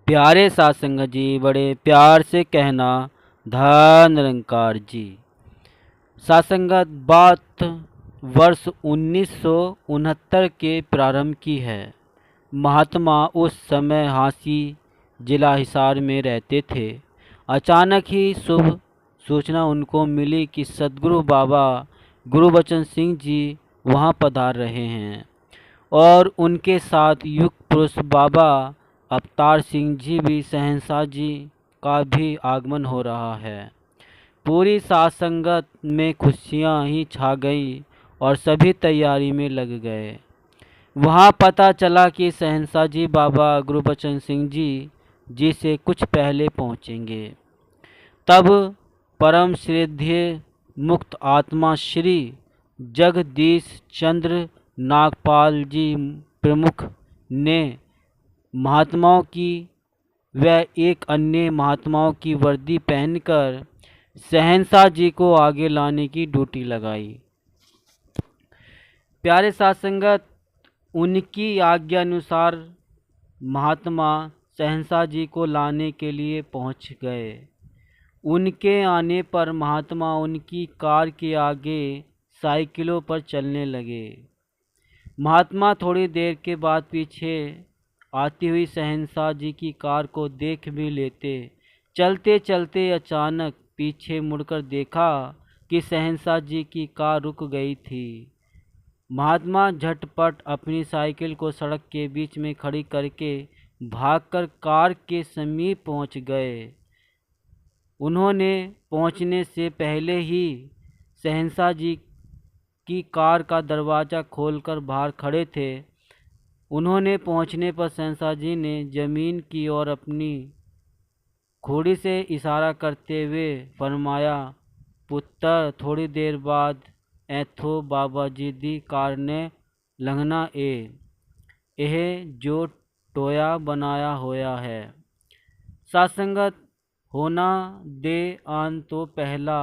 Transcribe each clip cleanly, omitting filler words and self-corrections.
प्यारे सासंग जी, बड़े प्यार से कहना धन निरंकार जी। सासंगत बात वर्ष 1969 के प्रारंभ की है। महात्मा उस समय हांसी जिला हिसार में रहते थे। अचानक ही शुभ सूचना उनको मिली कि सदगुरु बाबा गुरुबचन सिंह जी वहां पधार रहे हैं और उनके साथ युग पुरुष बाबा अवतार सिंह जी भी शहंशाह जी का भी आगमन हो रहा है। पूरी साथ संगत में खुशियां ही छा गई और सभी तैयारी में लग गए। वहां पता चला कि शहंशाह जी बाबा गुरुबचन सिंह जी से कुछ पहले पहुंचेंगे। तब परम श्रद्धेय मुक्त आत्मा श्री जगदीश चंद्र नागपाल जी प्रमुख ने महात्माओं की व एक अन्य महात्माओं की वर्दी पहनकर शहंशाह जी को आगे लाने की ड्यूटी लगाई। प्यारे साथ संगत, उनकी आज्ञा अनुसार महात्मा शहंशाह जी को लाने के लिए पहुंच गए। उनके आने पर महात्मा उनकी कार के आगे साइकिलों पर चलने लगे। महात्मा थोड़ी देर के बाद पीछे आती हुई शहंशाह जी की कार को देख भी लेते। चलते चलते अचानक पीछे मुड़कर देखा कि शहंशाह जी की कार रुक गई थी। महात्मा झटपट अपनी साइकिल को सड़क के बीच में खड़ी करके भागकर कार के समीप पहुंच गए। उन्होंने पहुंचने से पहले ही शहंशाह जी की कार का दरवाज़ा खोलकर बाहर खड़े थे। उन्होंने पहुंचने पर शहंशाह जी ने ज़मीन की ओर अपनी घोड़ी से इशारा करते हुए फरमाया, पुत्र थोड़ी देर बाद ऐथो बाबा जी दी कार ने लंघना यह जो टोया बनाया होया है। सासंगत होना दे आन तो पहला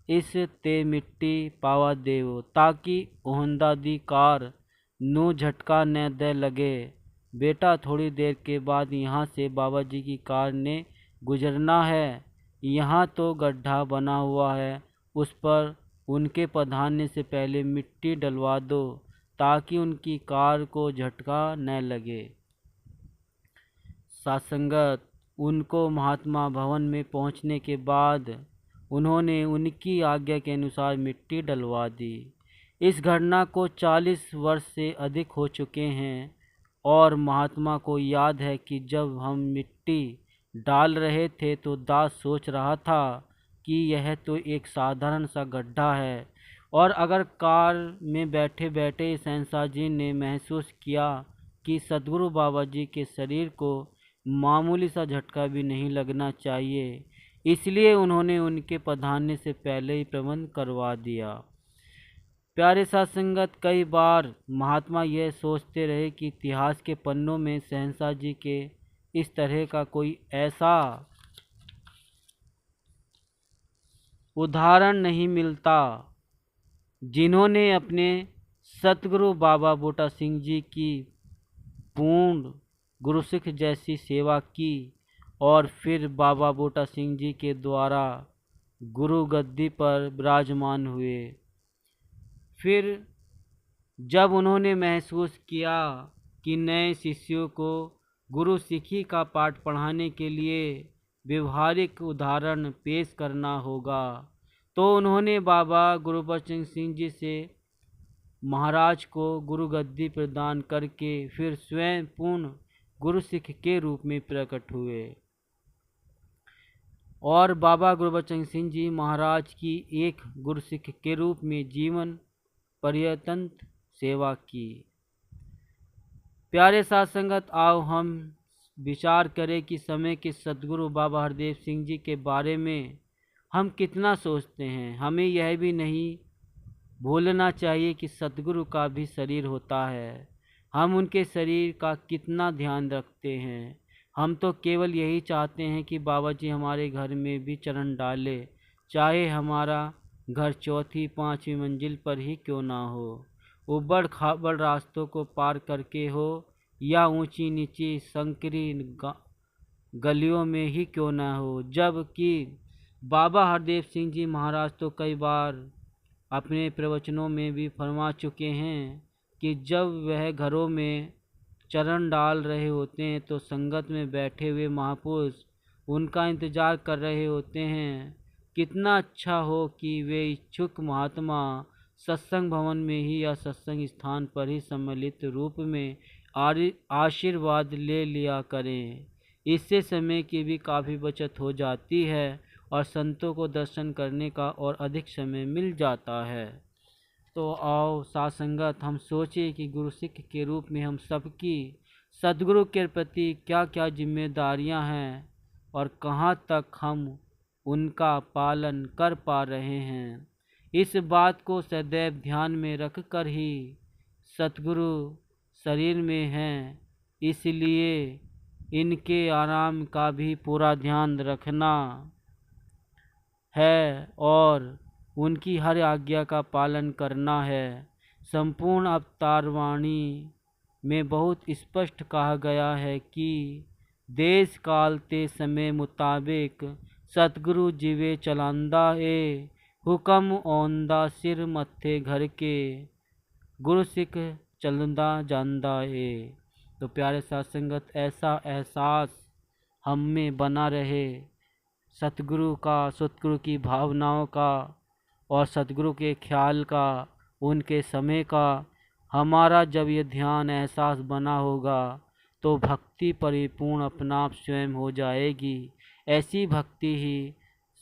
इस ते मिट्टी पावा देवो, ताकि ओहंदा दी कार नू झटका न दे लगे। बेटा थोड़ी देर के बाद यहाँ से बाबा जी की कार ने गुजरना है। यहाँ तो गड्ढा बना हुआ है, उस पर उनके पधारने से पहले मिट्टी डलवा दो ताकि उनकी कार को झटका न लगे। सासंगत, उनको महात्मा भवन में पहुंचने के बाद उन्होंने उनकी आज्ञा के अनुसार मिट्टी डलवा दी। इस घटना को 40 वर्ष से अधिक हो चुके हैं और महात्मा को याद है कि जब हम मिट्टी डाल रहे थे तो दास सोच रहा था कि यह तो एक साधारण सा गड्ढा है, और अगर कार में बैठे बैठे शहंशाह जी ने महसूस किया कि सदगुरु बाबा जी के शरीर को मामूली सा झटका भी नहीं लगना चाहिए, इसलिए उन्होंने उनके पधारने से पहले ही प्रबंध करवा दिया। प्यारे साथ संगत, कई बार महात्मा यह सोचते रहे कि इतिहास के पन्नों में शहंशाह जी के इस तरह का कोई ऐसा उदाहरण नहीं मिलता जिन्होंने अपने सतगुरु बाबा बूटा सिंह जी की पूर्ण गुरुसिख जैसी सेवा की और फिर बाबा बूटा सिंह जी के द्वारा गुरु गद्दी पर विराजमान हुए। फिर जब उन्होंने महसूस किया कि नए शिष्यों को गुरु सिखी का पाठ पढ़ाने के लिए व्यवहारिक उदाहरण पेश करना होगा, तो उन्होंने बाबा गुरुबचन सिंह जी से महाराज को गुरु गद्दी प्रदान करके फिर स्वयं पूर्ण गुरु सिख के रूप में प्रकट हुए और बाबा गुरुबचन सिंह जी महाराज की एक गुरु सिख के रूप में जीवन पर्यंत सेवा की। प्यारे साथ संगत, आओ हम विचार करें कि समय के सदगुरु बाबा हरदेव सिंह जी के बारे में हम कितना सोचते हैं। हमें यह भी नहीं भूलना चाहिए कि सदगुरु का भी शरीर होता है। हम उनके शरीर का कितना ध्यान रखते हैं। हम तो केवल यही चाहते हैं कि बाबा जी हमारे घर में भी चरण डाले, चाहे हमारा घर चौथी पांचवी मंजिल पर ही क्यों ना हो, उबड़ खाबड़ रास्तों को पार करके हो या ऊंची नीची संकरी गलियों में ही क्यों न हो। जबकि बाबा हरदेव सिंह जी महाराज तो कई बार अपने प्रवचनों में भी फरमा चुके हैं कि जब वह घरों में चरण डाल रहे होते हैं तो संगत में बैठे हुए महापुरुष उनका इंतजार कर रहे होते हैं। कितना अच्छा हो कि वे इच्छुक महात्मा सत्संग भवन में ही या सत्संग स्थान पर ही सम्मिलित रूप में आशीर्वाद ले लिया करें। इससे समय की भी काफ़ी बचत हो जाती है और संतों को दर्शन करने का और अधिक समय मिल जाता है। तो आओ साथ संगत हम सोचें कि गुरु सिख के रूप में हम सबकी सद्गुरु के प्रति क्या क्या जिम्मेदारियां हैं और कहाँ तक हम उनका पालन कर पा रहे हैं। इस बात को सदैव ध्यान में रख कर ही सतगुरु शरीर में हैं, इसलिए इनके आराम का भी पूरा ध्यान रखना है और उनकी हर आज्ञा का पालन करना है। संपूर्ण अवतार वाणी में बहुत स्पष्ट कहा गया है कि देश काल ते समय मुताबिक सतगुरु जीवे चलांदा ए, हुक्म औंदा सिर मत्थे घर के, गुरु सिख चलंदा जांदा ए। तो प्यारे साथ संगत, ऐसा एहसास हम में बना रहे सतगुरु का, सतगुरु की भावनाओं का और सतगुरु के ख्याल का, उनके समय का। हमारा जब ये ध्यान एहसास बना होगा तो भक्ति परिपूर्ण अपना आप स्वयं हो जाएगी। ऐसी भक्ति ही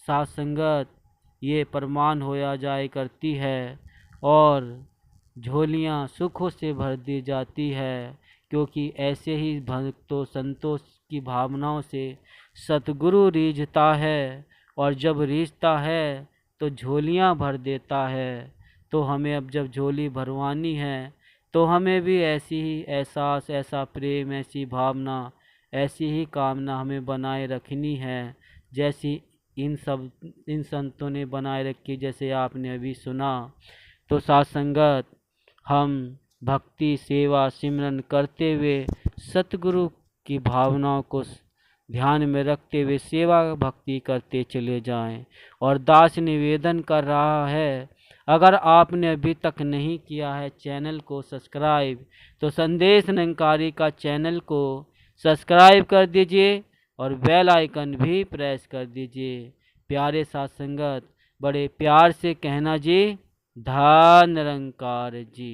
साथ संगत ये प्रमाण होया जाए करती है और झोलियाँ सुखों से भर दी जाती है, क्योंकि ऐसे ही भक्तों संतों की भावनाओं से सतगुरु रीझता है और जब रीझता है तो झोलियाँ भर देता है। तो हमें अब जब झोली भरवानी है तो हमें भी ऐसी ही एहसास, ऐसा प्रेम, ऐसी भावना, ऐसी ही कामना हमें बनाए रखनी है जैसी इन संतों ने बनाए रखी, जैसे आपने अभी सुना। तो साथ संगत हम भक्ति सेवा सिमरन करते हुए सतगुरु की भावनाओं को ध्यान में रखते हुए सेवा भक्ति करते चले जाएं। और दास निवेदन कर रहा है, अगर आपने अभी तक नहीं किया है चैनल को सब्सक्राइब, तो संदेश निरंकारी का चैनल को सब्सक्राइब कर दीजिए और बेल आइकन भी प्रेस कर दीजिए। प्यारे साथ संगत, बड़े प्यार से कहना जी, धन निरंकार जी।